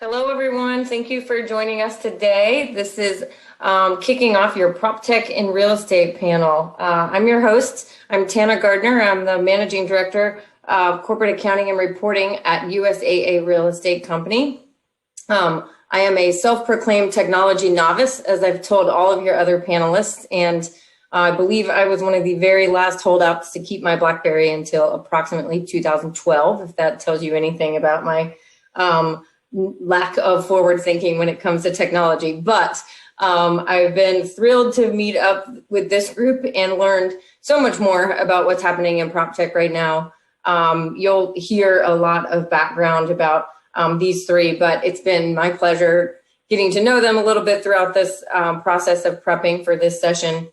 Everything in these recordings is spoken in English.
Hello, everyone. Thank you for joining us today. This is kicking off your Proptech in Real Estate panel. I'm your host. I'm Tana Gardner. I'm the Managing Director of Corporate Accounting and Reporting at USAA Real Estate Company. I am a self-proclaimed technology novice, as I've told all of your other panelists, and I believe I was one of the very last holdouts to keep my BlackBerry until approximately 2012, if that tells you anything about my lack of forward thinking when it comes to technology. But I've been thrilled to meet up with this group and learned so much more about what's happening in PropTech right now. You'll hear a lot of background about these three, but it's been my pleasure getting to know them a little bit throughout this process of prepping for this session.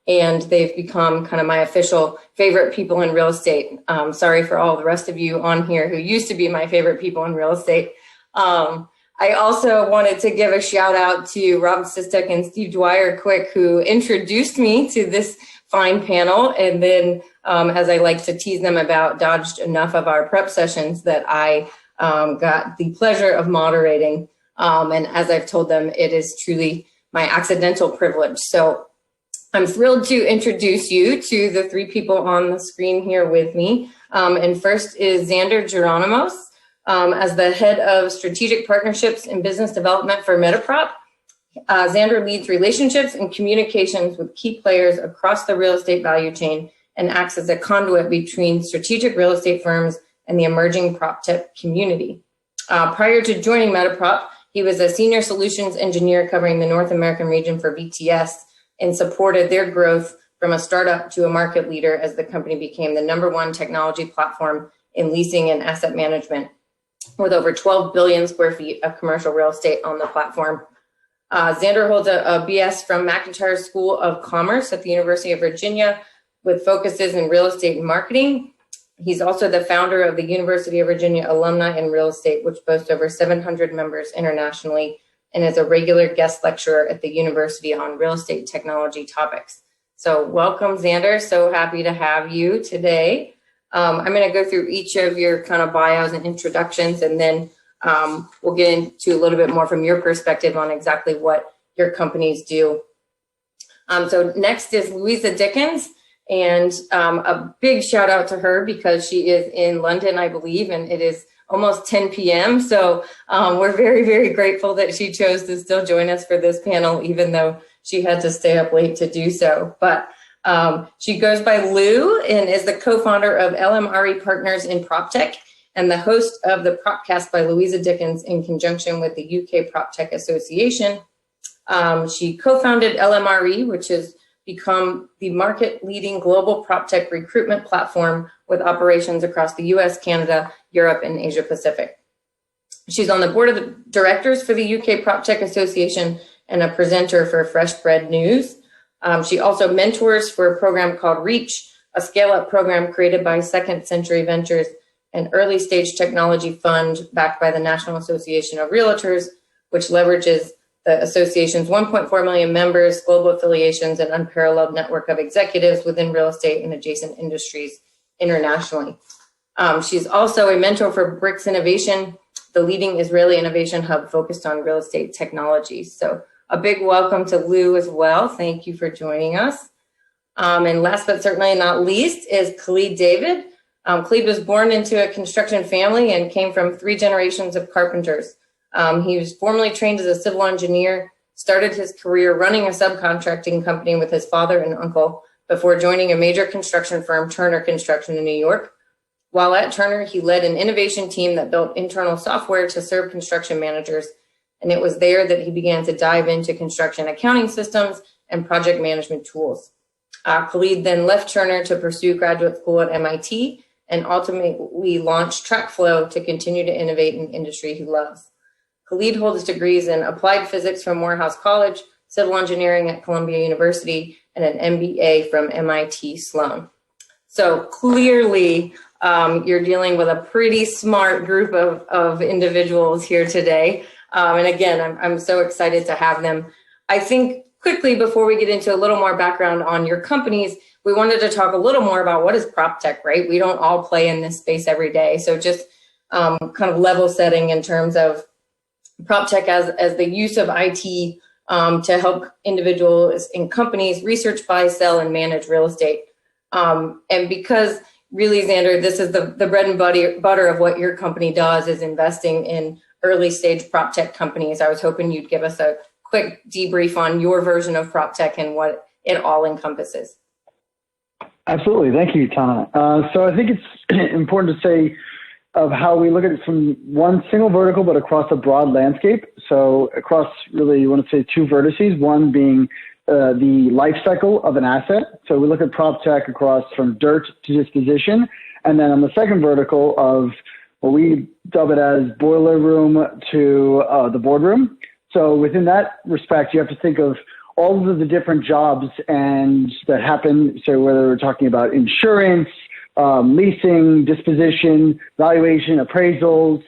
And they've become kind of my official favorite people in real estate. Sorry for all the rest of you on here who used to be my favorite people in real estate. I also wanted to give a shout out to Rob Sistek and Steve Dwyer Quick, who introduced me to this fine panel. And then, as I like to tease them about, dodged enough of our prep sessions that I got the pleasure of moderating. And as I've told them, it is truly my accidental privilege. So I'm thrilled to introduce you to the three people on the screen here with me. And first is Xander Geronimos, as the head of strategic partnerships and business development for Metaprop. Zander leads relationships and communications with key players across the real estate value chain and acts as a conduit between strategic real estate firms and the emerging PropTech community. Prior to joining Metaprop, he was a senior solutions engineer covering the North American region for VTS, and supported their growth from a startup to a market leader as the company became the #1 technology platform in leasing and asset management, with over 12 billion square feet of commercial real estate on the platform. Zander holds a BS from McIntyre School of Commerce at the University of Virginia with focuses in real estate and marketing. He's also the founder of the University of Virginia Alumni in Real Estate, which boasts over 700 members internationally, and is a regular guest lecturer at the university on real estate technology topics. So welcome, Xander. So happy to have you today. I'm going to go through each of your kind of bios and introductions, and then we'll get into a little bit more from your perspective on exactly what your companies do. So next is Louisa Dickins, and a big shout out to her because she is in London, I believe, and it is almost 10 p.m. So we're very, very grateful that she chose to still join us for this panel, even though she had to stay up late to do so. But she goes by Lou and is the co-founder of LMRE Partners in PropTech and the host of the Propcast by Louisa Dickens in conjunction with the UK Proptech Association. She co-founded LMRE, which has become the market-leading global PropTech recruitment platform with operations across the US, Canada, Europe, and Asia Pacific. She's on the board of directors for the UK Proptech Association and a presenter for Fresh Bread News. She also mentors for a program called REACH, a scale-up program created by Second Century Ventures, an early-stage technology fund backed by the National Association of Realtors, which leverages the association's 1.4 million members, global affiliations, and unparalleled network of executives within real estate and adjacent industries internationally. She's also a mentor for Bricks Innovation, the leading Israeli innovation hub focused on real estate technology. So a big welcome to Lou as well. Thank you for joining us. And last but certainly not least is Khalid David. Khalid was born into a construction family and came from 3 generations of carpenters. He was formerly trained as a civil engineer, started his career running a subcontracting company with his father and uncle before joining a major construction firm, Turner Construction in New York. While at Turner, he led an innovation team that built internal software to serve construction managers, and it was there that he began to dive into construction accounting systems and project management tools. Khalid then left Turner to pursue graduate school at MIT and ultimately launched TrackFlow to continue to innovate in the industry he loves. Khalid holds degrees in applied physics from Morehouse College, civil engineering at Columbia University, and an MBA from MIT Sloan. So clearly, you're dealing with a pretty smart group of individuals here today. And again, I'm so excited to have them. I think quickly, before we get into a little more background on your companies, we wanted to talk a little more about what is PropTech, right? We don't all play in this space every day. So just kind of level setting in terms of PropTech as the use of IT to help individuals and companies research, buy, sell, and manage real estate. And because really, Xander, this is the bread and butter of what your company does, is investing in early stage PropTech companies. I was hoping you'd give us a quick debrief on your version of PropTech and what it all encompasses. Absolutely. Thank you, Tana. So I think it's important to say of how we look at it from one single vertical, but across a broad landscape. So across really, you want to say two vertices, one being the life cycle of an asset. So we look at PropTech across from dirt to disposition. And then on the second vertical of what we dub it as boiler room to the boardroom. So within that respect, you have to think of all of the different jobs and that happen. So whether we're talking about insurance, leasing, disposition, valuation, appraisals,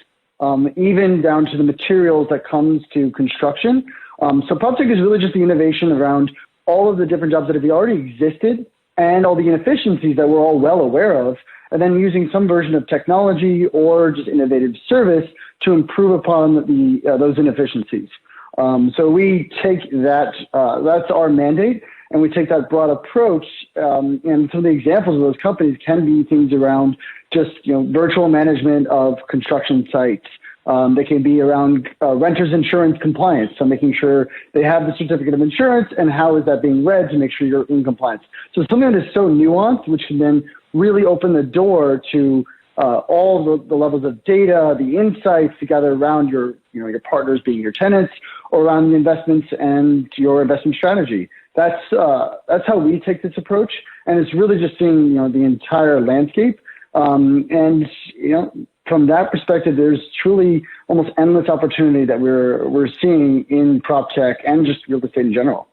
even down to the materials that comes to construction. So PropTech is really just the innovation around all of the different jobs that have already existed and all the inefficiencies that we're all well aware of, and then using some version of technology or just innovative service to improve upon those inefficiencies. So we take that, that's our mandate, and we take that broad approach. And some of the examples of those companies can be things around just, virtual management of construction sites. They can be around renters insurance compliance, so making sure they have the certificate of insurance and how is that being read to make sure you're in compliance. So something that is so nuanced, which can then really open the door to all the levels of data, the insights to gather around your partners being your tenants, or around the investments and your investment strategy. That's how we take this approach, and it's really just seeing the entire landscape. And from that perspective, there's truly almost endless opportunity that we're seeing in PropTech and just real estate in general.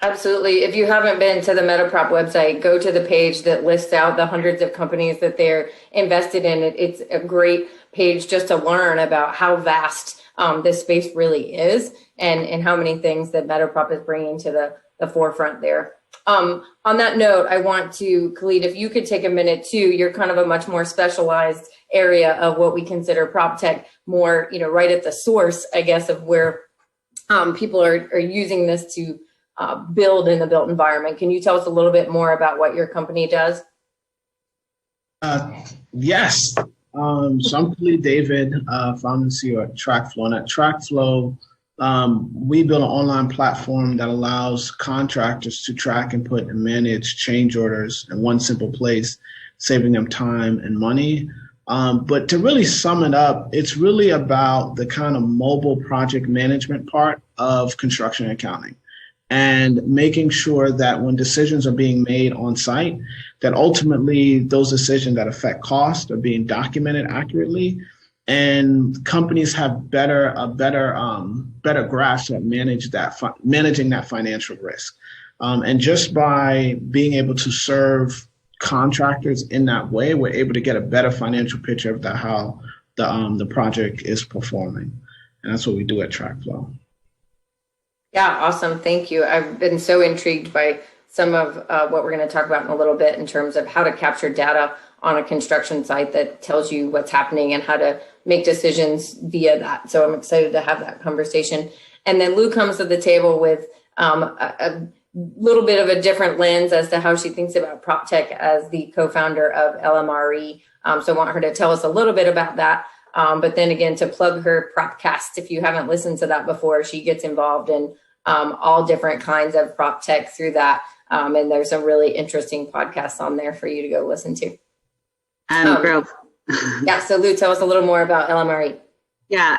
Absolutely. If you haven't been to the MetaProp website, go to the page that lists out the hundreds of companies that they're invested in. It's a great page just to learn about how vast this space really is and how many things that MetaProp is bringing to the forefront there. On that note, I want to, Khalid, if you could take a minute too, you're kind of a much more specialized area of what we consider PropTech, more, right at the source, I guess, of where people are using this to build in the built environment. Can you tell us a little bit more about what your company does? Yes. So I'm Khalid David, founder and CEO at TrackFlow. And at TrackFlow, we build an online platform that allows contractors to track and put and manage change orders in one simple place, saving them time and money. But to really sum it up, it's really about the kind of mobile project management part of construction accounting, and making sure that when decisions are being made on site, that ultimately those decisions that affect cost are being documented accurately, and companies have better grasp at managing that financial risk. And just by being able to serve contractors in that way, we're able to get a better financial picture of how the project is performing. And that's what we do at TrackFlow. Yeah, awesome. Thank you. I've been so intrigued by some of what we're going to talk about in a little bit in terms of how to capture data on a construction site that tells you what's happening and how to make decisions via that. So I'm excited to have that conversation. And then Lou comes to the table with a little bit of a different lens as to how she thinks about PropTech as the co-founder of LMRE. So I want her to tell us a little bit about that. But then again, to plug her Propcast, if you haven't listened to that before, she gets involved in all different kinds of PropTech through that. And there's some really interesting podcasts on there for you to go listen to. Yeah, so Lou, tell us a little more about LMRE. Yeah,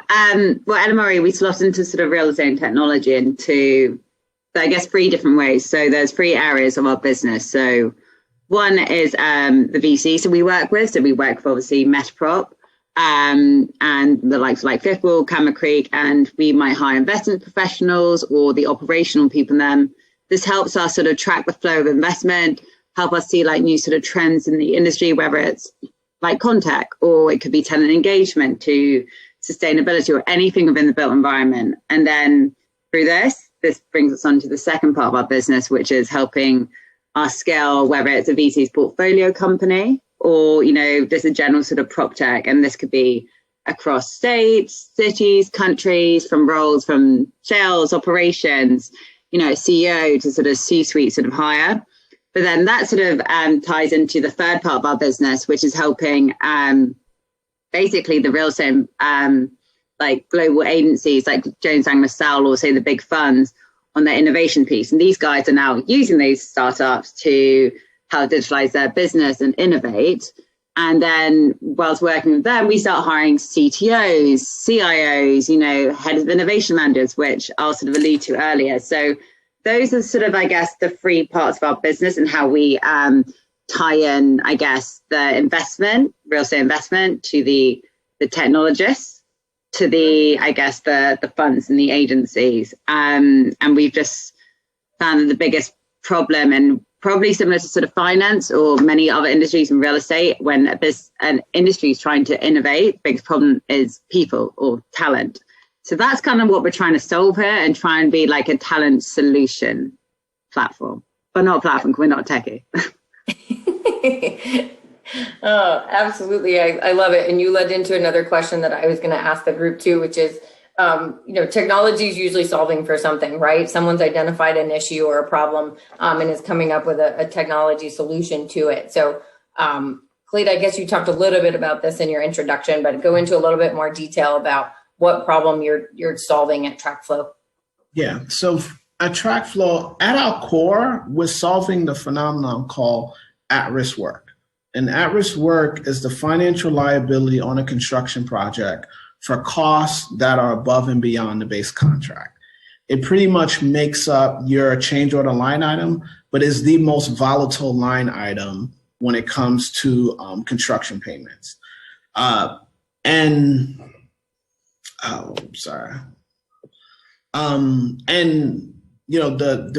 well, LMRE, we slot into sort of real estate and technology into, I guess, 3 different ways. So there's 3 areas of our business. So one is the VC. So we work with obviously MetaProp, and the likes of like Fifth Wall, Camera Creek, and we might hire investment professionals or the operational people in them. This helps us sort of track the flow of investment, help us see like new sort of trends in the industry, whether it's like contact or it could be tenant engagement to sustainability or anything within the built environment. And then through this brings us on to the second part of our business, which is helping us scale, whether it's a VC's portfolio company or, there's a general sort of prop tech, and this could be across states, cities, countries, from roles from sales, operations, CEO to sort of C-suite sort of hire. But then that sort of ties into the third part of our business, which is helping basically the real estate like global agencies like Jones Lang LaSalle, or say the big funds, on their innovation piece. And these guys are now using these startups to help digitalize their business and innovate. And then whilst working with them, we start hiring CTOs, CIOs, heads of innovation managers, which I'll sort of allude to earlier. So those are sort of, I guess, the three parts of our business and how we tie in, I guess, the investment, real estate investment, to the technologists, to the, I guess, the funds and the agencies. And we've just found that the biggest problem, and probably similar to sort of finance or many other industries in real estate, when an industry is trying to innovate, the biggest problem is people or talent. So that's kind of what we're trying to solve here, and try and be like a talent solution platform, but not a platform because we're not techie. Oh, absolutely. I love it. And you led into another question that I was going to ask the group too, which is, technology is usually solving for something, right? Someone's identified an issue or a problem and is coming up with a technology solution to it. So, Khalid, I guess you talked a little bit about this in your introduction, but go into a little bit more detail about what problem you're solving at TrackFlow. Yeah. So at TrackFlow, at our core, we're solving the phenomenon called at-risk work. And at-risk work is the financial liability on a construction project for costs that are above and beyond the base contract. It pretty much makes up your change order line item, but is the most volatile line item when it comes to construction payments. The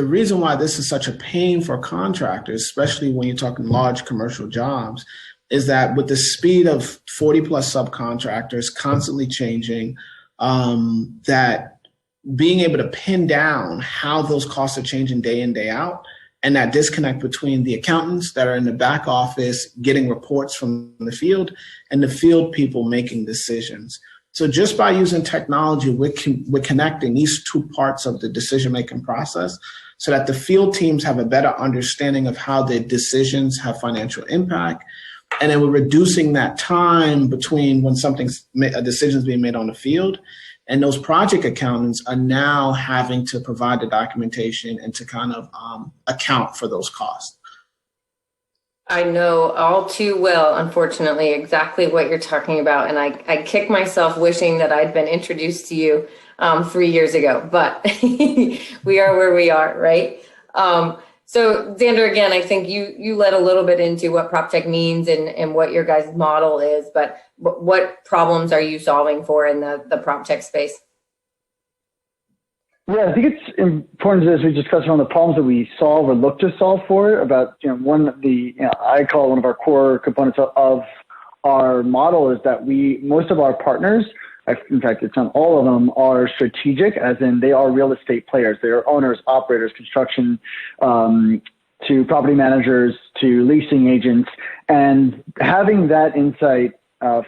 reason why this is such a pain for contractors, especially when you're talking large commercial jobs, is that with the speed of 40 plus subcontractors constantly changing, that being able to pin down how those costs are changing day in, day out, and that disconnect between the accountants that are in the back office getting reports from the field and the field people making decisions. So just by using technology, we're connecting these two parts of the decision-making process so that the field teams have a better understanding of how their decisions have financial impact. And then we're reducing that time between when a decision is being made on the field, and those project accountants are now having to provide the documentation and to kind of account for those costs. I know all too well, unfortunately, exactly what you're talking about. And I kick myself wishing that I'd been introduced to you 3 years ago, but we are where we are, right? So Zander, again, I think you led a little bit into what PropTech means and what your guys' model is, but what problems are you solving for in the PropTech space? Yeah, I think it's important, as we discussed, on the problems that we solve or look to solve for. About I call one of our core components of our model is that most of our partners, in fact, it's not all of them, are strategic, as in they are real estate players. They are owners, operators, construction, to property managers, to leasing agents, and having that insight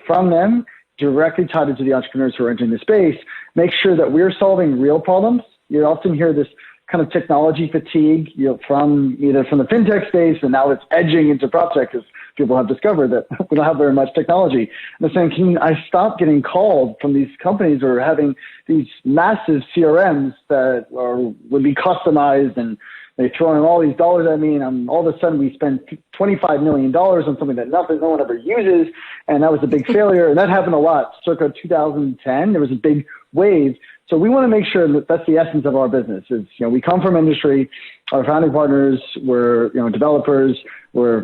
from them directly tied into the entrepreneurs who are entering the space, make sure that we're solving real problems. You often hear this kind of technology fatigue, from the fintech space, and now it's edging into PropTech because people have discovered that we don't have very much technology. And they're saying, can I stop getting called from these companies or having these massive CRMs that would be customized, and they throw in all these dollars at me, and all of a sudden we spend $25 million on something that no one ever uses, and that was a big failure. And that happened a lot. Circa 2010, there was a big wave. So we want to make sure that that's the essence of our business. Is we come from industry. Our founding partners were developers. We're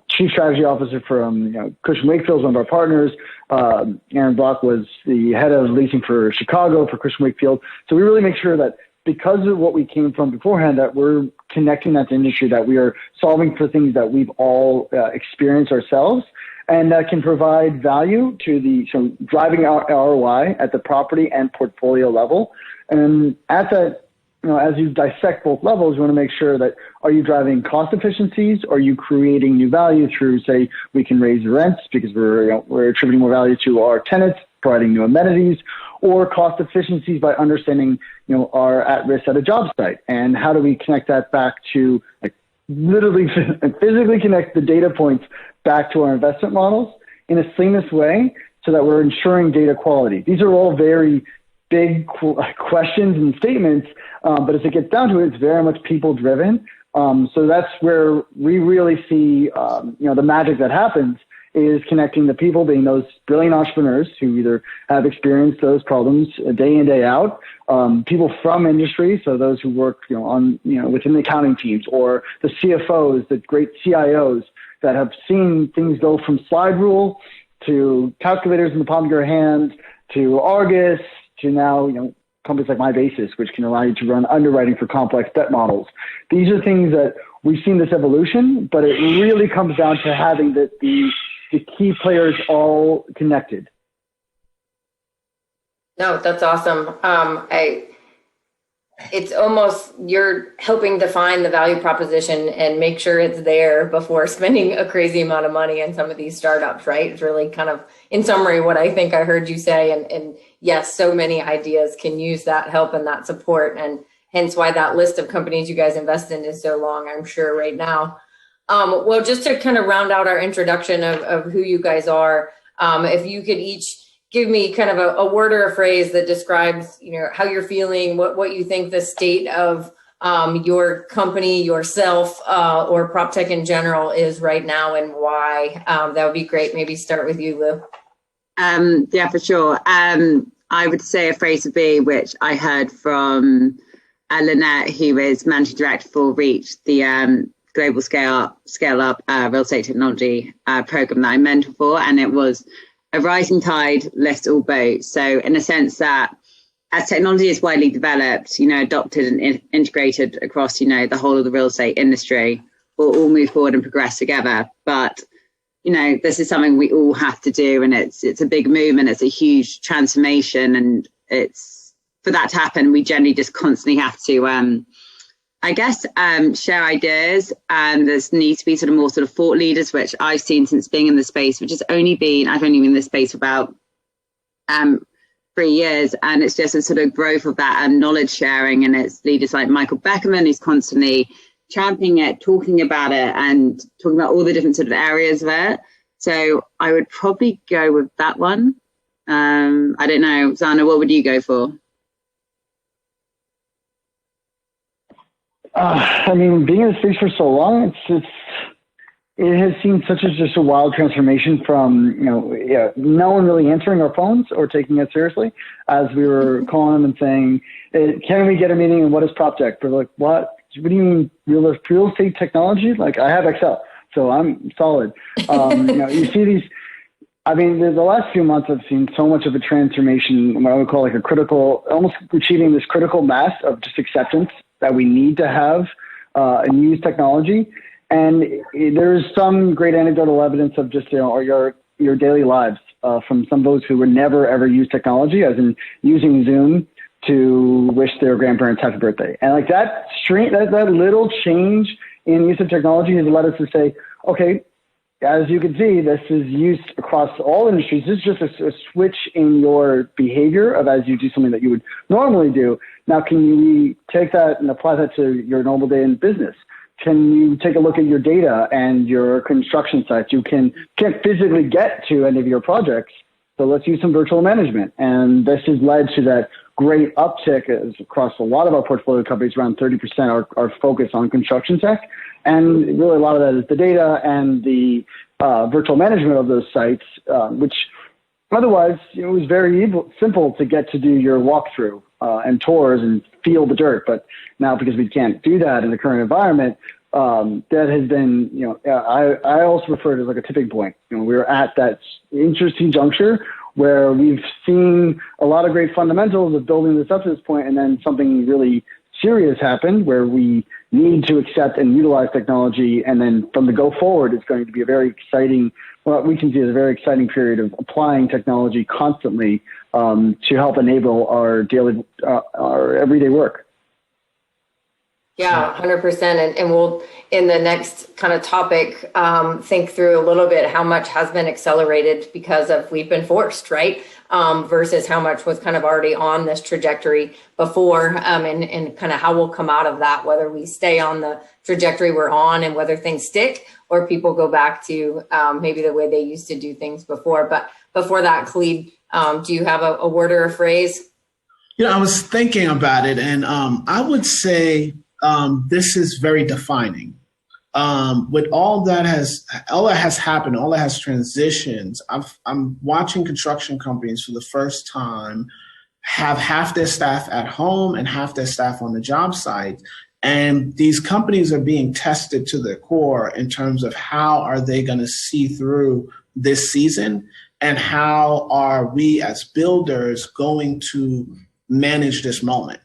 chief strategy officer from Cushman Wakefield, one of our partners. Aaron Block was the head of leasing for Chicago for Cushman Wakefield. So we really make sure that because of what we came from beforehand, that we're connecting that to industry, that we are solving for things that we've all experienced ourselves, and that can provide value to driving our ROI at the property and portfolio level. And at that as you dissect both levels, you want to make sure that, are you driving cost efficiencies? Are you creating new value through, say, we can raise rents because we're attributing more value to our tenants, providing new amenities, or cost efficiencies by understanding, our at-risk at a job site? And how do we connect that back to, literally physically connect the data points back to our investment models in a seamless way so that we're ensuring data quality? These are all very big questions and statements, but as it gets down to it, it's very much people-driven. So that's where we really see, the magic that happens is connecting the people, being those brilliant entrepreneurs who either have experienced those problems day in, day out, people from industry, so those who work, within the accounting teams, or the CFOs, the great CIOs that have seen things go from slide rule to calculators in the palm of your hand to Argus to now, companies like MyBasis, which can allow you to run underwriting for complex debt models. These are things that we've seen this evolution, but it really comes down to having the key players all connected. No, that's awesome. It's almost, you're helping define the value proposition and make sure it's there before spending a crazy amount of money in some of these startups, right? It's really kind of, in summary, what I think I heard you say. And yes, so many ideas can use that help and that support, and hence why that list of companies you guys invest in is so long, I'm sure, right now. Well, just to kind of round out our introduction of who you guys are, if you could each give me kind of a word or a phrase that describes, how you're feeling, what you think the state of your company, yourself, or PropTech in general is right now, and why. That would be great. Maybe start with you, Lou. Yeah, for sure. I would say a phrase would be, which I heard from Lynette, who is managing director for Reach, the global scale up real estate technology program that I mentor for, and it was a rising tide lifts all boats. So in a sense that as technology is widely developed, adopted and integrated across, the whole of the real estate industry, we'll all move forward and progress together. But, this is something we all have to do, and it's a big movement. It's a huge transformation, and it's, for that to happen, we generally just constantly have to, share ideas, and there needs to be sort of more sort of thought leaders, which I've seen since being in the space, which has only been, I've only been in this space for about 3 years, and it's just a sort of growth of that knowledge sharing, and it's leaders like Michael Beckerman who's constantly championing it, talking about it, and talking about all the different sort of areas of it. So I would probably go with that one. I don't know, Zander, what would you go for? Being in the space for so long, it has seen such just a wild transformation from, no one really answering our phones or taking it seriously, as we were calling them and saying, can we get a meeting, and what is PropTech? They're like, what do you mean real estate technology? Like, I have Excel, so I'm solid. You see these, the last few months I've seen so much of a transformation, what I would call like a critical, almost achieving this critical mass of just acceptance that we need to have and use technology. And there's some great anecdotal evidence of just, your daily lives from some of those who would never, ever use technology, as in using Zoom to wish their grandparents happy birthday. And like that little change in use of technology has led us to say, okay, as you can see, this is used across all industries. This is just a switch in your behavior of as you do something that you would normally do. Now, can you take that and apply that to your normal day in business? Can you take a look at your data and your construction sites? You can't physically get to any of your projects, so let's use some virtual management. And this has led to that great uptick across a lot of our portfolio companies. Around 30% are focused on construction tech. And really a lot of that is the data and the virtual management of those sites, which otherwise it was very simple to get to do your walkthrough and tours and feel the dirt. But now, because we can't do that in the current environment, that has been, I also refer to it as like a tipping point. We're at that interesting juncture where we've seen a lot of great fundamentals of building this up to this point, and then something really serious happened where we need to accept and utilize technology. And then from the go forward, it's going to be a very exciting, what we can see as a very exciting period of applying technology constantly to help enable our daily, our everyday work. Yeah, 100%. And we'll, in the next kind of topic, think through a little bit how much has been accelerated because of we've been forced, right? Versus how much was kind of already on this trajectory before, and kind of how we'll come out of that, whether we stay on the trajectory we're on and whether things stick or people go back to maybe the way they used to do things before. But before that, Khalid, do you have a word or a phrase? I was thinking about it, and I would say this is very defining. With all that has happened, all that has transitions, I'm watching construction companies for the first time have half their staff at home and half their staff on the job site. And these companies are being tested to their core in terms of how are they going to see through this season, and how are we as builders going to manage this moment.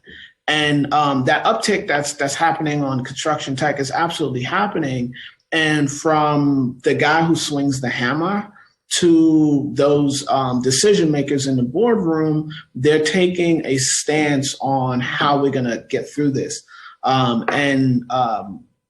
And that uptick that's happening on construction tech is absolutely happening. And from the guy who swings the hammer to those decision makers in the boardroom, they're taking a stance on how we're going to get through this.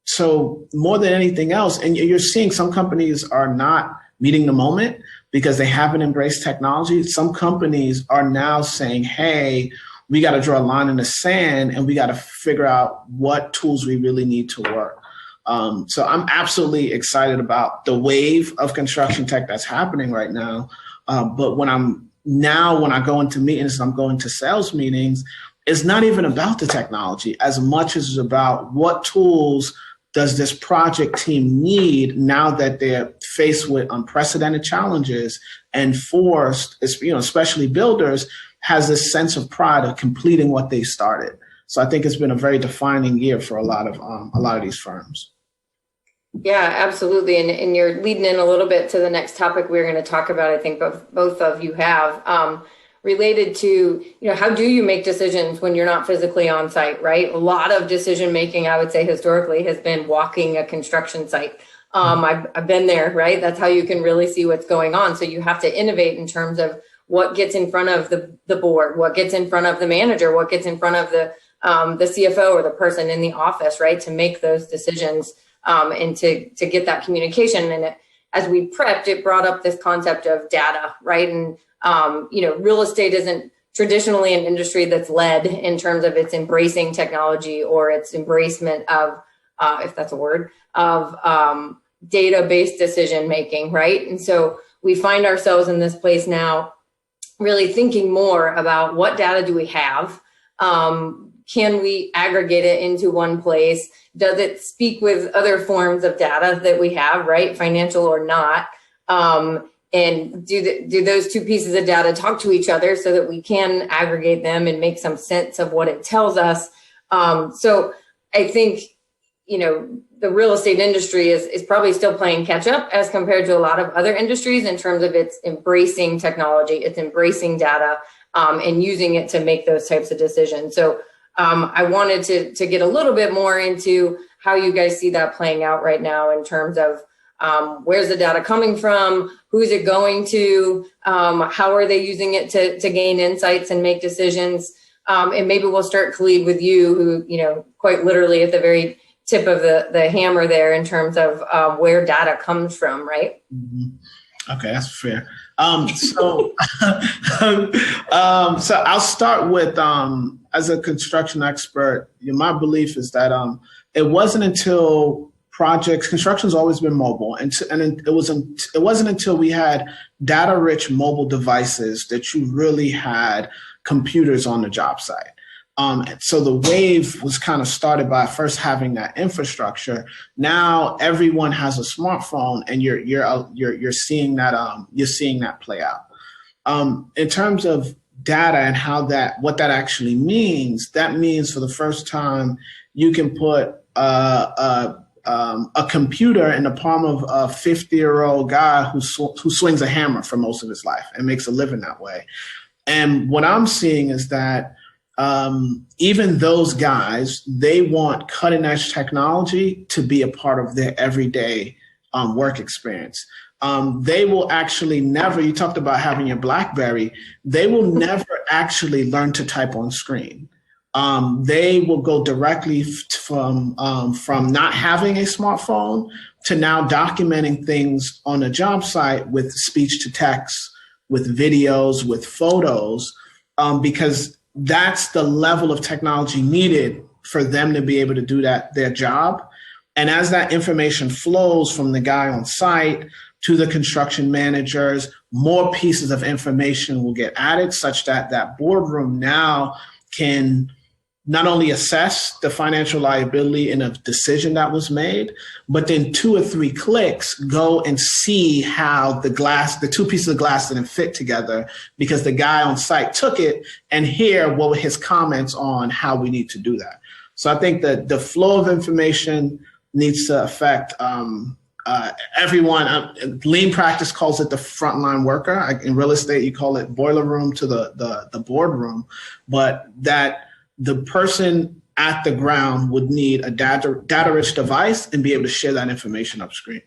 So more than anything else, and you're seeing some companies are not meeting the moment because they haven't embraced technology. Some companies are now saying, hey, we got to draw a line in the sand and we got to figure out what tools we really need to work. So I'm absolutely excited about the wave of construction tech that's happening right now. But when I go into meetings, I'm going to sales meetings, it's not even about the technology as much as it's about what tools does this project team need now that they're faced with unprecedented challenges and forced, especially builders, has this sense of pride of completing what they started. So I think it's been a very defining year for a lot of these firms. Yeah, absolutely. And you're leading in a little bit to the next topic we're going to talk about. I think both of you have related to, how do you make decisions when you're not physically on site, right? A lot of decision making, I would say historically, has been walking a construction site. I've been there, right? That's how you can really see what's going on. So you have to innovate in terms of what gets in front of the board, what gets in front of the manager, what gets in front of the CFO or the person in the office, right? To make those decisions and to get that communication. And as we prepped, it brought up this concept of data, right? And real estate isn't traditionally an industry that's led in terms of its embracing technology or its embracement of, if that's a word, of data-based decision making, right? And so we find ourselves in this place now, really thinking more about what data do we have? Can we aggregate it into one place? Does it speak with other forms of data that we have, right? Financial or not? And do those two pieces of data talk to each other so that we can aggregate them and make some sense of what it tells us? So I think, the real estate industry is probably still playing catch up as compared to a lot of other industries in terms of its embracing technology, it's embracing data, and using it to make those types of decisions. So I wanted to get a little bit more into how you guys see that playing out right now in terms of where's the data coming from, who's it going to, how are they using it to gain insights and make decisions. And maybe we'll start, Khalid, with you, who, quite literally at the very tip of the hammer there in terms of where data comes from, right? Mm-hmm. Okay, that's fair. So I'll start with, as a construction expert, my belief is that it wasn't until construction's always been mobile, and it wasn't until we had data-rich mobile devices that you really had computers on the job site. So the wave was kind of started by first having that infrastructure. Now everyone has a smartphone, and you're seeing that play out. In terms of data and what that actually means, that means for the first time you can put a computer in the palm of a 50-year-old guy who swings a hammer for most of his life and makes a living that way. And what I'm seeing is that even those guys, they want cutting edge technology to be a part of their everyday work experience. They will actually never, you talked about having your BlackBerry, they will never actually learn to type on screen. they will go directly from not having a smartphone to now documenting things on a job site with speech to text, with videos, with photos, because that's the level of technology needed for them to be able to do their job. And as that information flows from the guy on site to the construction managers, more pieces of information will get added such that that boardroom now can not only assess the financial liability in a decision that was made, but then 2 or 3 clicks go and see how the two pieces of glass didn't fit together because the guy on site took it, and hear what were his comments on how we need to do that. So I think that the flow of information needs to affect everyone. Lean practice calls it the frontline worker. In real estate, you call it boiler room to the boardroom, but that the person at the ground would need a data-rich device and be able to share that information upstream.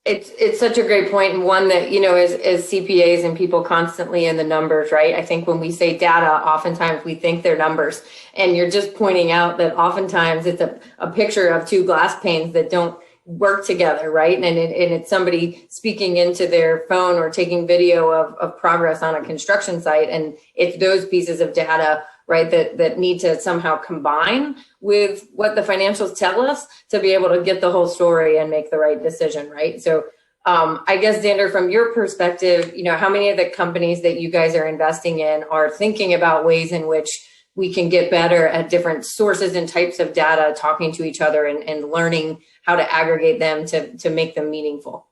It's such a great point, and one that, as CPAs and people constantly in the numbers, right? I think when we say data, oftentimes we think they're numbers, and you're just pointing out that oftentimes it's a picture of 2 glass panes that don't work together, right? And it's somebody speaking into their phone or taking video of progress on a construction site, and it's those pieces of data, right, that need to somehow combine with what the financials tell us to be able to get the whole story and make the right decision, right? So I guess, Zander, from your perspective, how many of the companies that you guys are investing in are thinking about ways in which we can get better at different sources and types of data, talking to each other and learning how to aggregate them to make them meaningful?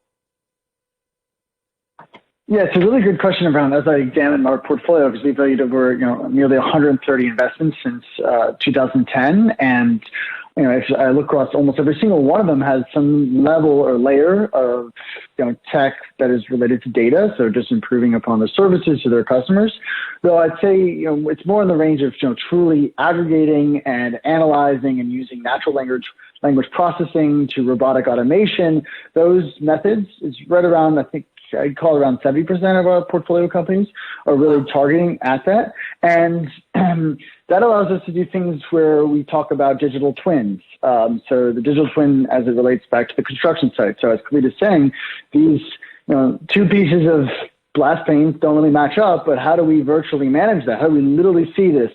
Yeah, it's a really good question around, as I examined our portfolio, because we valued over nearly 130 investments since 2010, and if I look across, almost every single one of them has some level or layer of tech that is related to data, so just improving upon the services to their customers. Though I'd say it's more in the range of truly aggregating and analyzing and using natural language processing to robotic automation. Those methods is right around, I think, I'd call around 70% of our portfolio companies are really targeting at that. And that allows us to do things where we talk about digital twins. So the digital twin as it relates back to the construction site. So as Khalid is saying, these 2 pieces of glass panes don't really match up, but how do we virtually manage that? How do we literally see this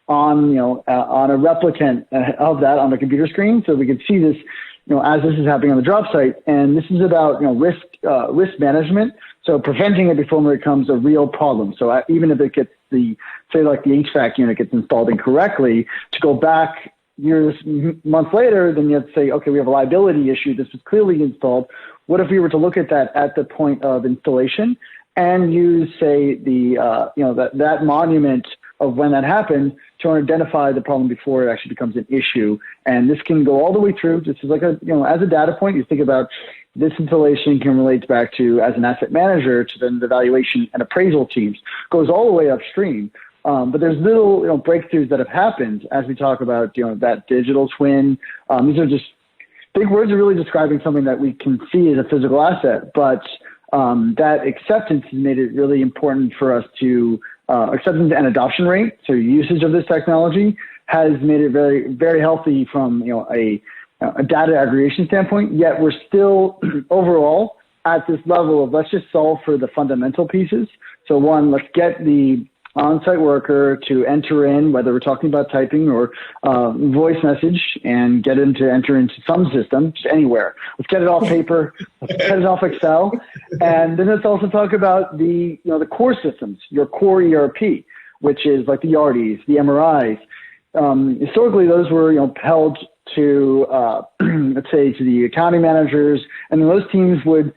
on a replicant of that on the computer screen, so we can see this as this is happening on the job site? And this is about risk management, so preventing it before it becomes a real problem. So even if it gets the HVAC unit gets installed incorrectly, to go back years, months later, then you have to say, okay, we have a liability issue. This was clearly installed. What if we were to look at that at the point of installation and use, say, that monument of when that happened to identify the problem before it actually becomes an issue? And this can go all the way through. This is like as a data point, you think about this installation can relate back to, as an asset manager, to then the valuation and appraisal teams, goes all the way upstream. But there's little breakthroughs that have happened as we talk about that digital twin. These are just big words are really describing something that we can see as a physical asset, but that acceptance has made it really important for us to acceptance and adoption rate. So usage of this technology has made it very, very healthy from a data aggregation standpoint. Yet we're still overall at this level of let's just solve for the fundamental pieces. So one, let's get the on-site worker to enter in, whether we're talking about typing or voice message, and get him to enter into some system, just anywhere. Let's get it off paper. Let's get it off Excel. And then let's also talk about the core systems, your core ERP, which is like the Yardies, the MRIs. Historically, those were held to, let's say, to the accounting managers, and then those teams would,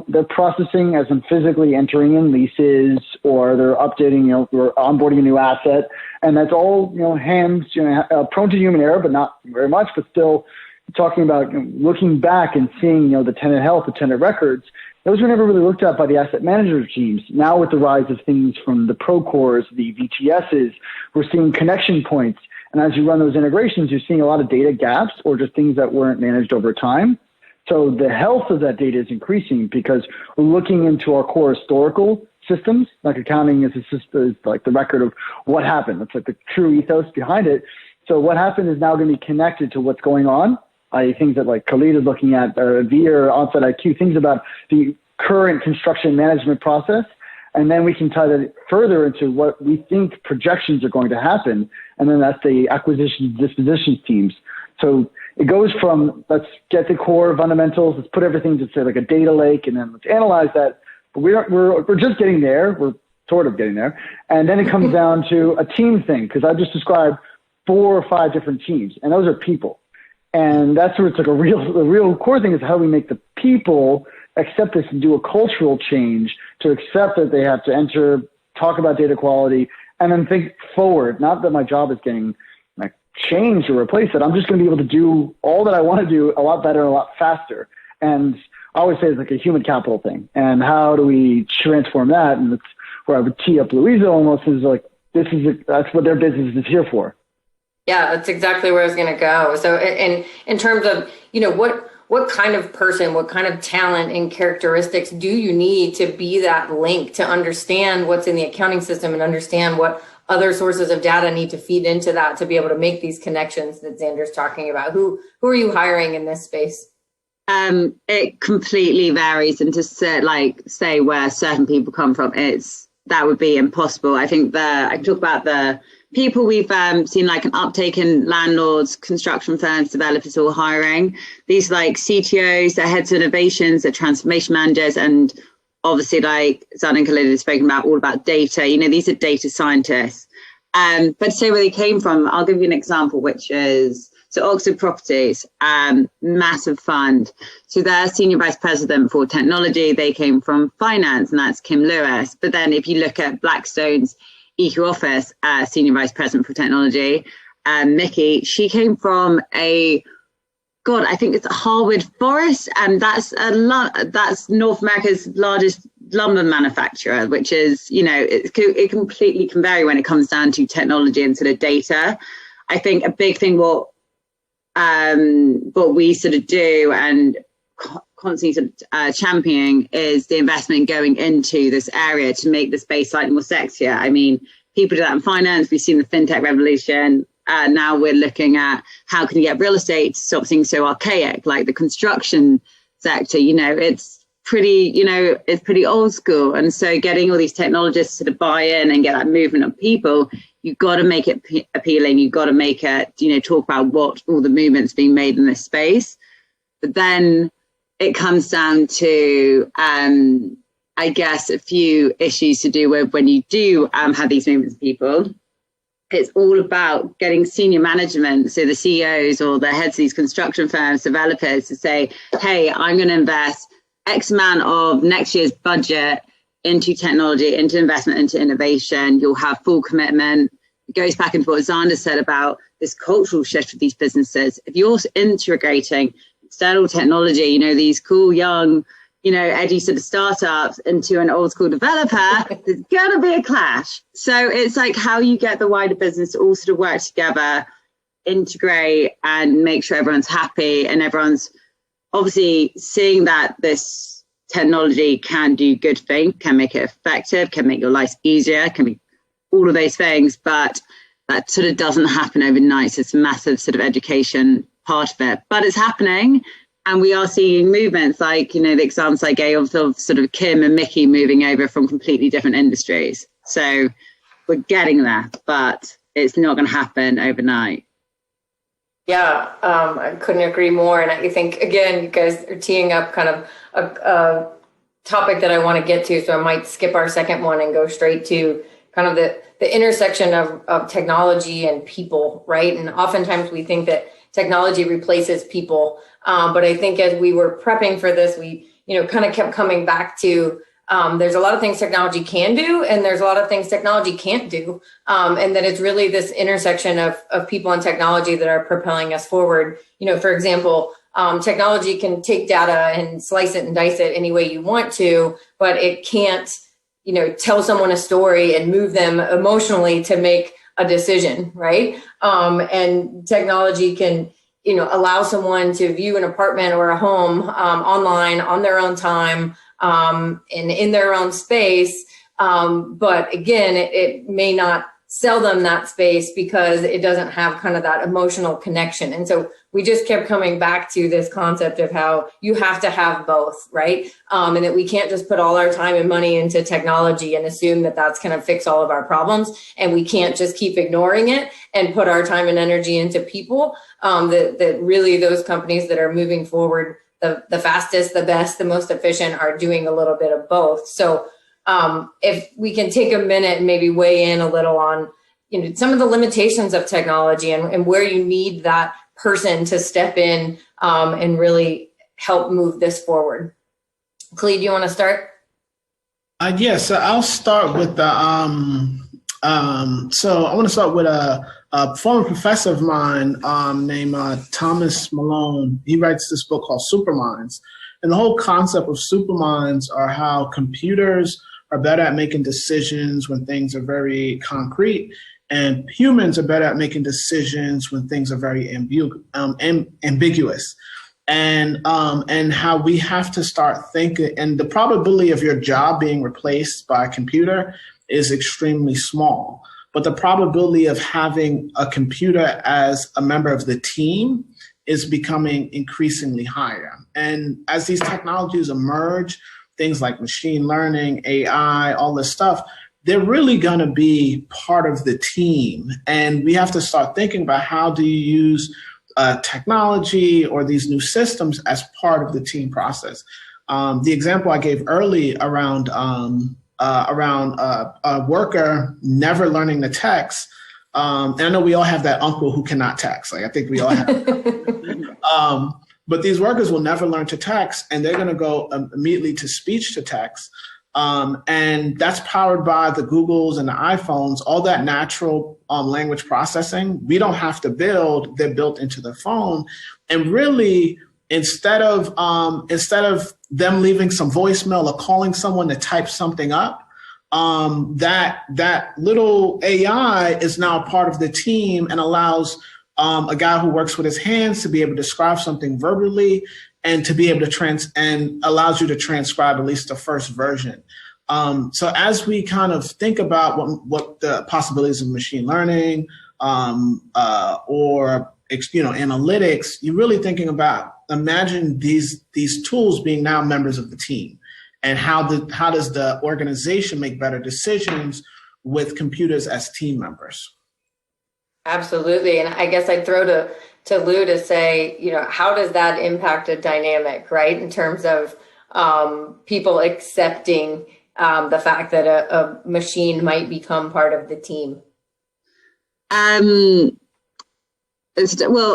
they're processing as in physically entering in leases, or they're updating, or onboarding a new asset. And that's all, hands, prone to human error, but not very much, but still talking about looking back and seeing, the tenant health, the tenant records. Those were never really looked at by the asset manager teams. Now with the rise of things from the Procores, the VTSs, we're seeing connection points. And as you run those integrations, you're seeing a lot of data gaps or just things that weren't managed over time. So the health of that data is increasing because we're looking into our core historical systems. Like accounting is a system, is like the record of what happened. It's like the true ethos behind it. So what happened is now going to be connected to what's going on, i.e. things that like Khalid is looking at, or V or Onsite IQ, things about the current construction management process. And then we can tie that further into what we think projections are going to happen. And then that's the acquisition disposition teams. So it goes from, let's get the core fundamentals, let's put everything to say like a data lake, and then let's analyze that. But we're just getting there. We're sort of getting there. And then it comes down to a team thing, because I just described 4 or 5 different teams, and those are people. And that's where it's like the real core thing is how we make the people accept this and do a cultural change to accept that they have to enter, talk about data quality, and then think forward. Not that my job is getting like changed or replaced, that I'm just going to be able to do all that I want to do a lot better and a lot faster. And I always say it's like a human capital thing. And how do we transform that? And that's where I would tee up Louisa almost, is like, that's what their business is here for. Yeah, that's exactly where I was going to go. So in terms of, what kind of person, what kind of talent and characteristics do you need to be that link to understand what's in the accounting system and understand what other sources of data need to feed into that to be able to make these connections that Xander's talking about? Who are you hiring in this space? It completely varies, and to say where certain people come from, that would be impossible. I think I can talk about the people we've seen like an uptake in landlords, construction firms, developers all hiring. These like CTOs, they're heads of innovations, they're transformation managers, and obviously like Zander and Khalid has spoken about all about data. These are data scientists. But to say where they came from, I'll give you an example, which is Oxford Properties, massive fund. So their senior vice president for technology, they came from finance, and that's Kim Lewis. But then if you look at Blackstone's EQ Office, senior vice president for technology, Mickey, she came from I think it's Harwood Forest, and that's North America's largest lumber manufacturer, which is, it completely can vary when it comes down to technology and sort of data. I think a big thing what we sort of do and constantly sort of championing is the investment going into this area to make the space slightly more sexier. I mean, people do that in finance. We've seen the fintech revolution. Now we're looking at how can you get real estate to stop being so archaic, like the construction sector. It's pretty old school. And so getting all these technologists to sort of buy in and get that movement of people, you've got to make it appealing. You've got to make it, talk about what all the movements being made in this space. But then it comes down to, I guess, a few issues to do with when you do have these movements of people. It's all about getting senior management, so the CEOs or the heads of these construction firms, developers, to say, hey, I'm going to invest X amount of next year's budget into technology, into investment, into innovation. You'll have full commitment. It goes back into what Zander said about this cultural shift of these businesses. If you're integrating external technology, these cool young, edgy sort of startups into an old school developer, there's going to be a clash. So it's like how you get the wider business to all sort of work together, integrate, and make sure everyone's happy and everyone's obviously seeing that this technology can do good things, can make it effective, can make your life easier, can be all of those things, but that sort of doesn't happen overnight. So it's a massive sort of education part of it, but it's happening. And we are seeing movements like, the examples I gave of sort of Kim and Mickey moving over from completely different industries. So we're getting there, but it's not going to happen overnight. Yeah, I couldn't agree more. And I think, again, you guys are teeing up kind of a topic that I want to get to. So I might skip our second one and go straight to kind of the intersection of technology and people, right? And oftentimes we think that technology replaces people. But I think as we were prepping for this, we, kind of kept coming back to there's a lot of things technology can do, and there's a lot of things technology can't do. And that it's really this intersection of people and technology that are propelling us forward. For example, technology can take data and slice it and dice it any way you want to, but it can't, tell someone a story and move them emotionally to make a decision, right? And technology can, allow someone to view an apartment or a home online on their own time and in their own space, But again, it may not sell them that space because it doesn't have kind of that emotional connection. And so we just kept coming back to this concept of how you have to have both, right? And that we can't just put all our time and money into technology and assume that that's going to fix all of our problems. And we can't just keep ignoring it and put our time and energy into people. That really those companies that are moving forward the fastest, the best, the most efficient are doing a little bit of both. So if we can take a minute and maybe weigh in a little on, some of the limitations of technology and where you need that person to step in and really help move this forward. Khalid, do you want to start? Yeah, so I'll start with the, so I want to start with a former professor of mine named Thomas Malone. He writes this book called Superminds. And the whole concept of superminds are how computers are better at making decisions when things are very concrete, and humans are better at making decisions when things are very ambiguous. And how we have to start thinking, and the probability of your job being replaced by a computer is extremely small. But the probability of having a computer as a member of the team is becoming increasingly higher. And as these technologies emerge, things like machine learning, AI, all this stuff, they're really going to be part of the team. And we have to start thinking about how do you use technology or these new systems as part of the team process. The example I gave early around a worker never learning to text. And I know we all have that uncle who cannot text. Like I think we all have. But these workers will never learn to text, and they're going to go immediately to speech to text. And that's powered by the Googles and the iPhones, all that natural language processing. We don't have to build, they're built into the phone. And really, instead of them leaving some voicemail or calling someone to type something up, that little AI is now a part of the team and allows a guy who works with his hands to be able to describe something verbally and to be able to and allows you to transcribe at least the first version. So as we kind of think about what the possibilities of machine learning or analytics, you're really thinking about imagine these tools being now members of the team, and how does the organization make better decisions with computers as team members? Absolutely. And I guess I'd throw to Lou to say, how does that impact a dynamic, right? In terms of people accepting the fact that a machine might become part of the team? Well,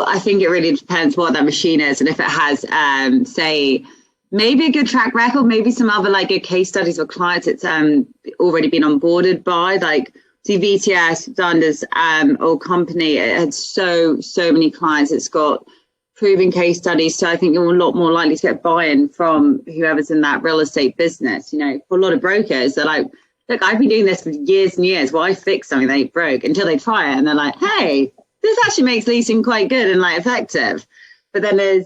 I think it really depends what that machine is, and if it has, say, maybe a good track record, maybe some other like good case studies or clients it's already been onboarded by, like VTS, Zander's old company. It had so many clients. It's got proven case studies. So I think you're a lot more likely to get buy-in from whoever's in that real estate business. For a lot of brokers, they're like, look, I've been doing this for years and years. Why fix something that ain't broke? Until they try it and they're like, hey, this actually makes leasing quite good and like effective. But then you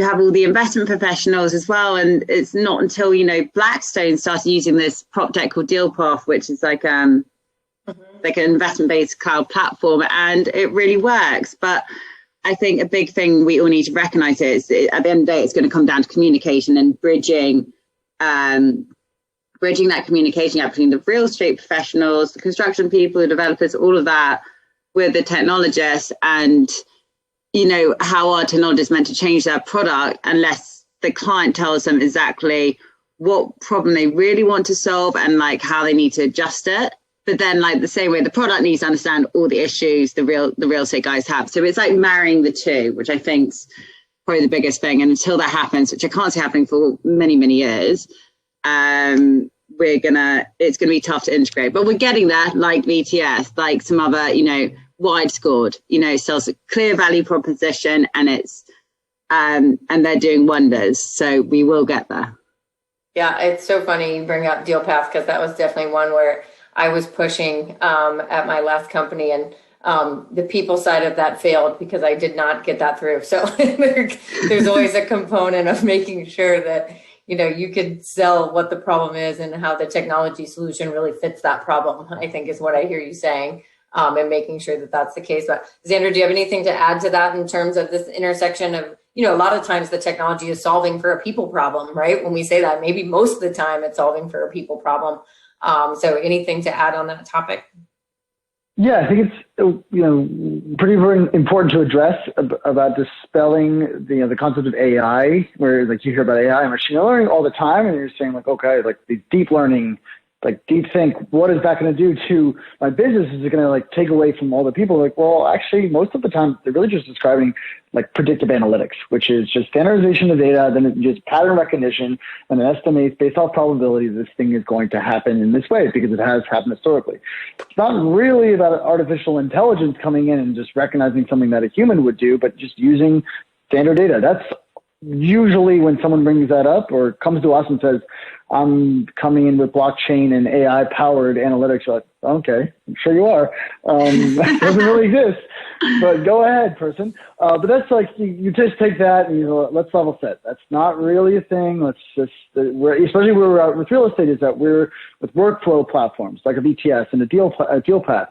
have all the investment professionals as well. And it's not until, Blackstone started using this Proptech called DealPath, which is like like an investment-based cloud platform, and it really works. But I think a big thing we all need to recognize is at the end of the day, it's going to come down to communication and bridging that communication gap between the real estate professionals, the construction people, the developers, all of that with the technologists, and how our technology is meant to change their product unless the client tells them exactly what problem they really want to solve and like how they need to adjust it. But then, like the same way, the product needs to understand all the issues the real estate guys have. So it's like marrying the two, which I think's probably the biggest thing. And until that happens, which I can't see happening for many, many years, it's gonna be tough to integrate. But we're getting there, like VTS, like some other, wide scored, sells a clear value proposition, and it's and they're doing wonders. So we will get there. Yeah, it's so funny you bring up DealPath, because that was definitely one where I was pushing at my last company, and the people side of that failed because I did not get that through. So there's always a component of making sure that you could sell what the problem is and how the technology solution really fits that problem, I think is what I hear you saying, and making sure that that's the case. But Xander, do you have anything to add to that in terms of this intersection of, a lot of times the technology is solving for a people problem, right? When we say that, maybe most of the time it's solving for a people problem. So anything to add on that topic? Yeah, I think it's pretty important to address about dispelling the concept of AI, where like you hear about AI and machine learning all the time, and you're saying like, okay, like the deep learning, like deep think, what is that going to do to my business? Is it going to like take away from all the people? Like, well, actually, most of the time they're really just describing like predictive analytics, which is just standardization of data, then it's just pattern recognition, and it estimates based off probability this thing is going to happen in this way because it has happened historically. It's not really about artificial intelligence coming in and just recognizing something that a human would do, but just using standard data. That's usually when someone brings that up or comes to us and says, I'm coming in with blockchain and AI powered analytics. You're like, okay, I'm sure you are. That doesn't really exist, but go ahead, person. But that's like, you just take that and let's level set. That's not really a thing. Let's just, especially where we're at with real estate, is that we're with workflow platforms like a VTS and a deal path.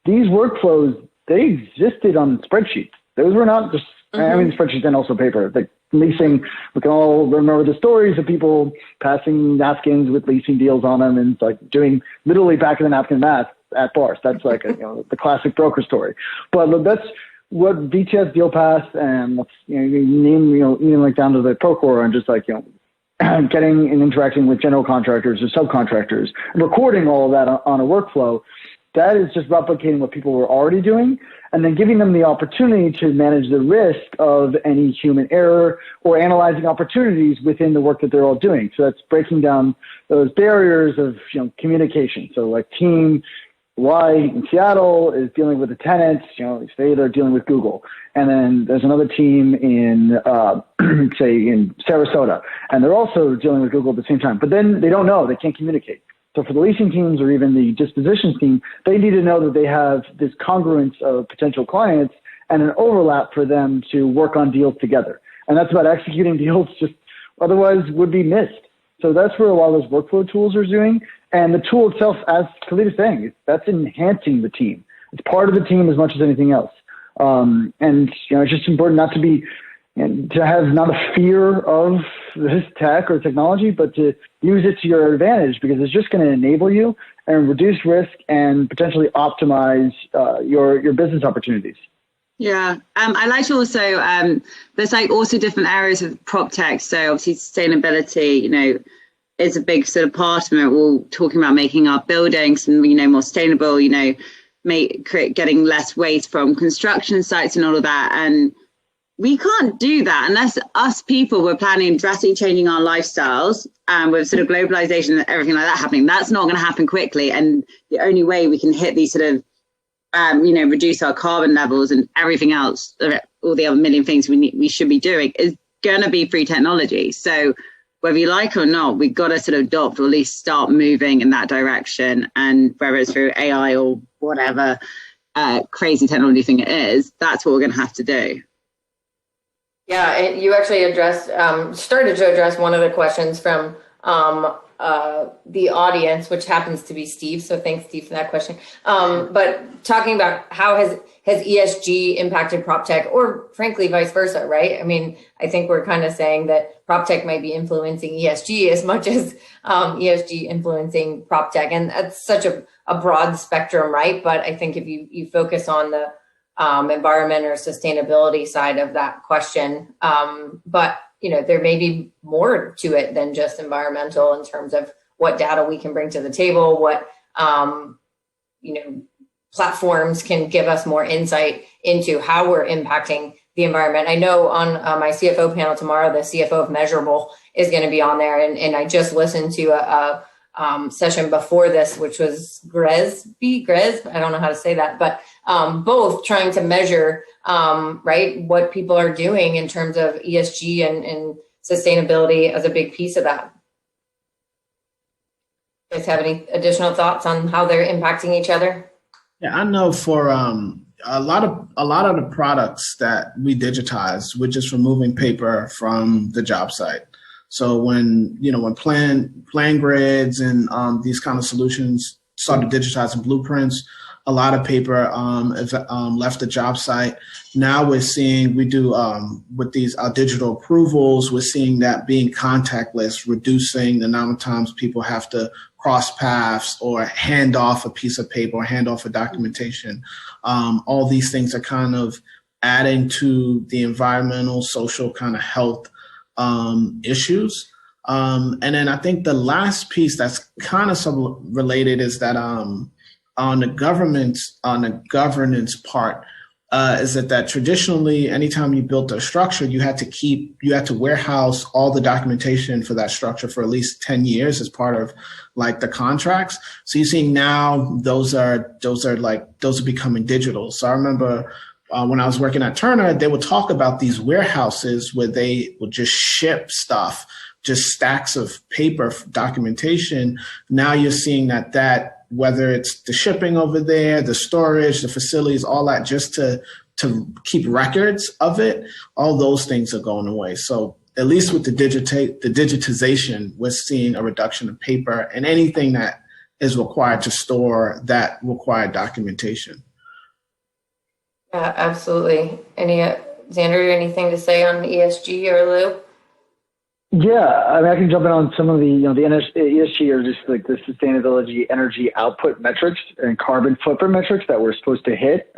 These workflows, they existed on spreadsheets. Those were not just, I mean, spreadsheets and also paper. Like leasing, we can all remember the stories of people passing napkins with leasing deals on them and like doing literally back of the napkin math at bars. That's like the classic broker story. But that's what VTS, deal path, and even like down to the Procore and just like getting and interacting with general contractors or subcontractors and recording all of that on a workflow. That is just replicating what people were already doing and then giving them the opportunity to manage the risk of any human error or analyzing opportunities within the work that they're all doing. So that's breaking down those barriers of communication. So like team Y in Seattle is dealing with the tenants, say they're dealing with Google. And then there's another team in, say, in Sarasota, and they're also dealing with Google at the same time. But then they don't know, they can't communicate. So for the leasing teams or even the dispositions team, they need to know that they have this congruence of potential clients and an overlap for them to work on deals together. And that's about executing deals just otherwise would be missed. So that's where a lot of those workflow tools are doing. And the tool itself, as Khalid is saying, that's enhancing the team. It's part of the team as much as anything else. And it's just important not to be, to have not a fear of this tech or technology, but to use it to your advantage because it's just going to enable you and reduce risk and potentially optimize your business opportunities. Yeah, I like to also, there's like also different areas of Proptech. So obviously sustainability, is a big sort of part of it. We're all talking about making our buildings and, more sustainable, getting less waste from construction sites and all of that. And we can't do that unless us people were planning drastically changing our lifestyles with sort of globalization and everything like that happening. That's not going to happen quickly. And the only way we can hit these sort of, reduce our carbon levels and everything else, all the other million things we should be doing is going to be free technology. So whether you like it or not, we've got to sort of adopt or at least start moving in that direction. And whether it's through AI or whatever crazy technology thing it is, that's what we're going to have to do. Yeah, and you actually started to address one of the questions from the audience, which happens to be Steve. So thanks, Steve, for that question. But talking about how has ESG impacted PropTech, or frankly, vice versa, right? I mean, I think we're kind of saying that PropTech might be influencing ESG as much as ESG influencing PropTech. And that's such a broad spectrum, right? But I think if you focus on the environment or sustainability side of that question. But, there may be more to it than just environmental in terms of what data we can bring to the table, what, platforms can give us more insight into how we're impacting the environment. I know on my CFO panel tomorrow, the CFO of Measurable is going to be on there. And I just listened to a session before this, which was Grez, I don't know how to say that, but both trying to measure, right, what people are doing in terms of ESG and sustainability as a big piece of that. You guys have any additional thoughts on how they're impacting each other? Yeah, I know for a lot of the products that we digitize, we're just removing paper from the job site. So when plan grids and these kind of solutions started digitizing blueprints, a lot of paper left the job site. Now we're seeing, with these digital approvals, we're seeing that being contactless, reducing the amount of times people have to cross paths or hand off a piece of paper or hand off a documentation. All these things are kind of adding to the environmental, social kind of health issues. And then I think the last piece that's kind of related is that on the governance part, is that traditionally, anytime you built a structure, you had to warehouse all the documentation for that structure for at least 10 years as part of like the contracts. So you're seeing now those are becoming digital. So I remember when I was working at Turner, they would talk about these warehouses where they would just ship stuff, just stacks of paper documentation. Now you're seeing that whether it's the shipping over there, the storage, the facilities, all that, just to keep records of it, all those things are going away. So at least with the digitization, we're seeing a reduction of paper and anything that is required to store that required documentation. Yeah, absolutely. Xander, anything to say on ESG or Lou? Yeah, I mean, I can jump in on some of the ESG or just like the sustainability energy output metrics and carbon footprint metrics that we're supposed to hit.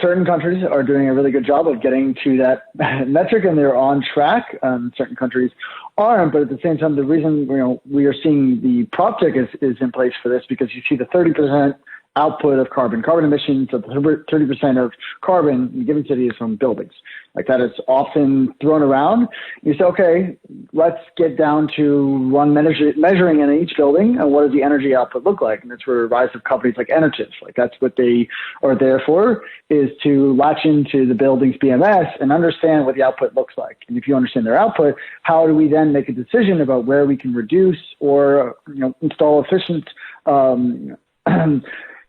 Certain countries are doing a really good job of getting to that metric, and they're on track. Certain countries aren't, but at the same time, the reason we are seeing the Proptech is in place for this, because you see the 30% output of carbon emissions, of 30% of carbon in a given city is from buildings. Like that is often thrown around. You say, okay, let's get down to one measuring in each building, and what does the energy output look like? And that's where the rise of companies like Enertiv, like that's what they are there for, is to latch into the building's BMS and understand what the output looks like. And if you understand their output, how do we then make a decision about where we can reduce or install efficient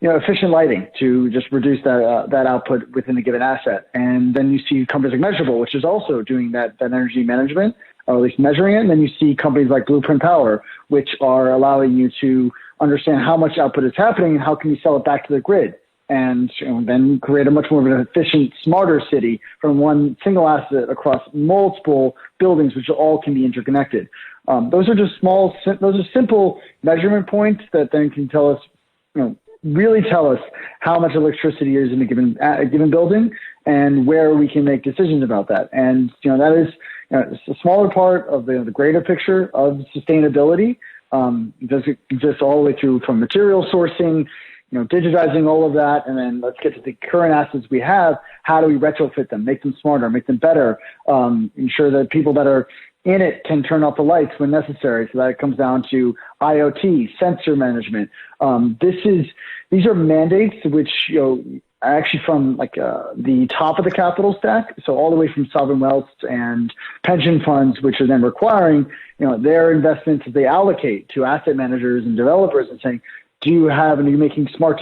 efficient lighting to just reduce that output within a given asset. And then you see companies like Measurable, which is also doing that energy management, or at least measuring it. And then you see companies like Blueprint Power, which are allowing you to understand how much output is happening and how can you sell it back to the grid, and then create a much more of an efficient, smarter city from one single asset across multiple buildings, which all can be interconnected. Those are simple measurement points that then can tell us, really tell us how much electricity is in a given building and where we can make decisions about that. And that is it's a smaller part of the greater picture of sustainability. It does exist all the way through from material sourcing, digitizing all of that, and then let's get to the current assets we have. How do we retrofit them, make them smarter, make them better, ensure that people that are in it can turn off the lights when necessary. So that comes down to IoT, sensor management. These are mandates which are actually from the top of the capital stack, so all the way from sovereign wealth and pension funds, which are then requiring their investments as they allocate to asset managers and developers, and saying, are you making smart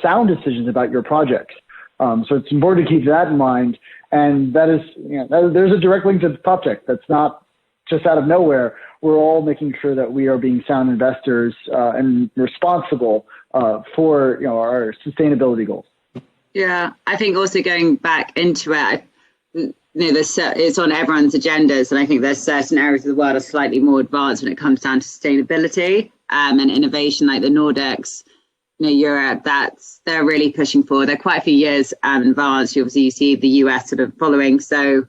sound decisions about your projects? So it's important to keep that in mind. And that is, there's a direct link to the Proptech. That's not just out of nowhere. We're all making sure that we are being sound investors and responsible for our sustainability goals. Yeah, I think also going back into it, it's on everyone's agendas, and I think there's certain areas of the world are slightly more advanced when it comes down to sustainability and innovation, like the Nordics, Europe. They're really pushing forward. They're quite a few years advanced. You see the US sort of following. So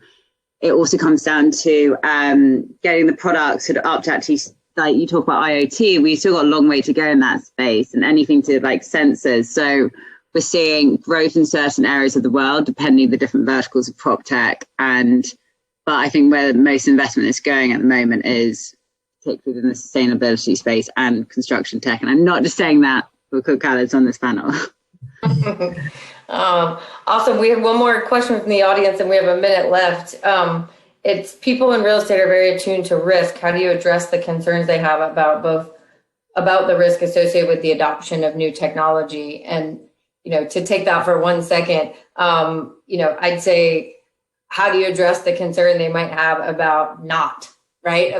it also comes down to getting the product sort of up to actually, like you talk about IoT, we still got a long way to go in that space, and anything to like sensors. So we're seeing growth in certain areas of the world, depending on the different verticals of PropTech. But I think where the most investment is going at the moment is particularly within the sustainability space and construction tech. And I'm not just saying that because Khaled's on this panel. Awesome. We have one more question from the audience, and we have a minute left. It's people in real estate are very attuned to risk. How do you address the concerns they have about the risk associated with the adoption of new technology? And to take that for 1 second, I'd say how do you address the concern they might have about not, right?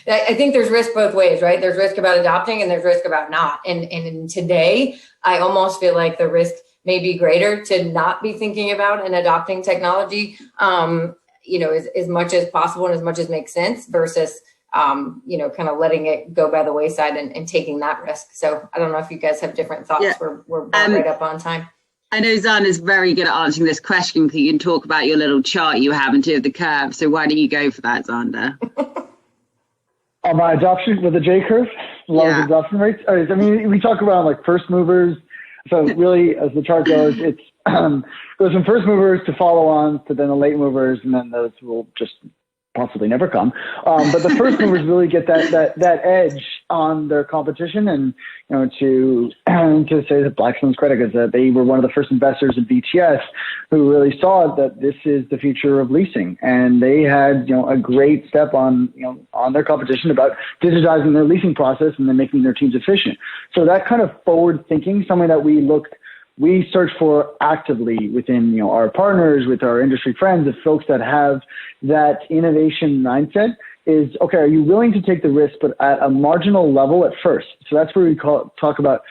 I think there's risk both ways, right? There's risk about adopting and there's risk about not. And today, I almost feel like the risk may be greater to not be thinking about and adopting technology, as much as possible and as much as makes sense versus, kind of letting it go by the wayside and taking that risk. So I don't know if you guys have different thoughts. Yeah. We're right up on time. I know Zander is very good at answering this question because you can talk about your little chart you have and do the curve. So why don't you go for that, Zander? My adoption with the J curve, lowest adoption rates. I mean, we talk about like first movers. So really, as the chart goes, it's goes from first movers to follow-ons to then the late movers, and then those will just possibly never come. But the first movers really get that edge on their competition, and to say that Blackstone's credit is that they were one of the first investors in BTS who really saw that this is the future of leasing, and they had a great step on their competition about digitizing their leasing process and then making their teams efficient. So that kind of forward thinking, something that we search for actively within our partners, with our industry friends, the folks that have that innovation mindset is, okay, are you willing to take the risk, but at a marginal level at first? So that's where we talk about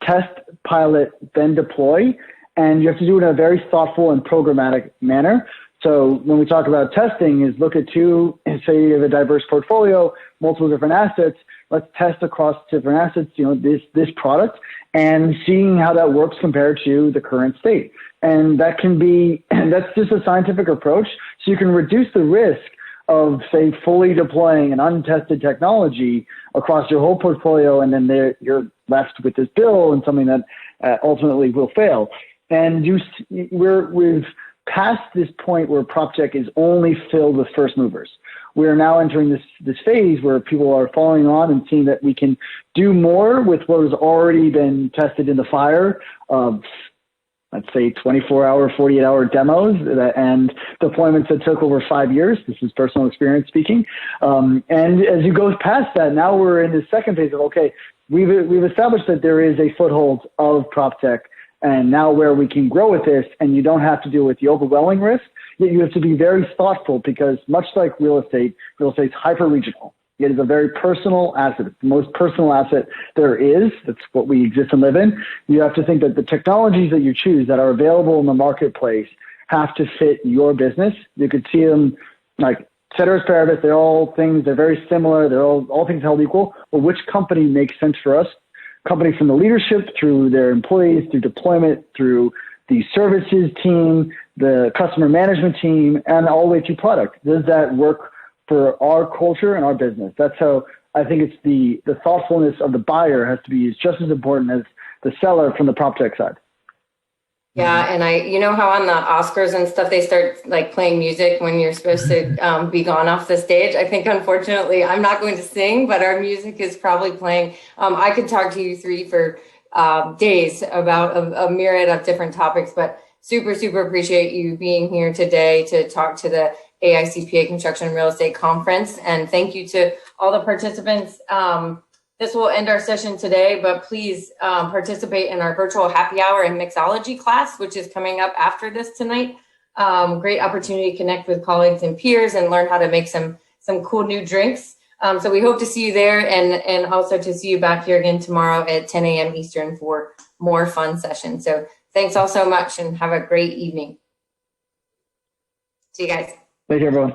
test, pilot, then deploy. And you have to do it in a very thoughtful and programmatic manner. So when we talk about testing is look at say you have a diverse portfolio, multiple different assets, let's test across different assets, this product, and seeing how that works compared to the current state. And that's just a scientific approach. So you can reduce the risk of, say, fully deploying an untested technology across your whole portfolio, and then you're left with this bill and something that ultimately will fail. And we've passed this point where PropTech is only filled with first movers. We are now entering this phase where people are following on and seeing that we can do more with what has already been tested in the fire of, let's say, 24-hour, 48-hour demos and deployments that took over 5 years. This is personal experience speaking. And as you go past that, now we're in the second phase of, okay, we've established that there is a foothold of PropTech, and now where we can grow with this, and you don't have to deal with the overwhelming risk, yet you have to be very thoughtful because much like real estate is hyper-regional. It is a very personal asset. It's the most personal asset there is. That's what we exist and live in. You have to think that the technologies that you choose that are available in the marketplace have to fit your business. You could see them like ceteris paribus. They're very similar. They're all things held equal. But which company makes sense for us? Company from the leadership through their employees, through deployment, through the services team, the customer management team, and all the way to product. Does that work for our culture and our business? That's how I think it's the thoughtfulness of the buyer has to be just as important as the seller from the PropTech side. Yeah, and how on the Oscars and stuff they start like playing music when you're supposed to be gone off the stage. I think unfortunately I'm not going to sing, but our music is probably playing. I could talk to you three for days about a myriad of different topics, but super appreciate you being here today to talk to the AICPA Construction and Real Estate Conference, and thank you to all the participants. This will end our session today, but please participate in our virtual happy hour and mixology class, which is coming up after this tonight. Great opportunity to connect with colleagues and peers and learn how to make some cool new drinks. So we hope to see you there and also to see you back here again tomorrow at 10 a.m. Eastern for more fun sessions. So thanks all so much and have a great evening. See you guys. Thank you, everyone.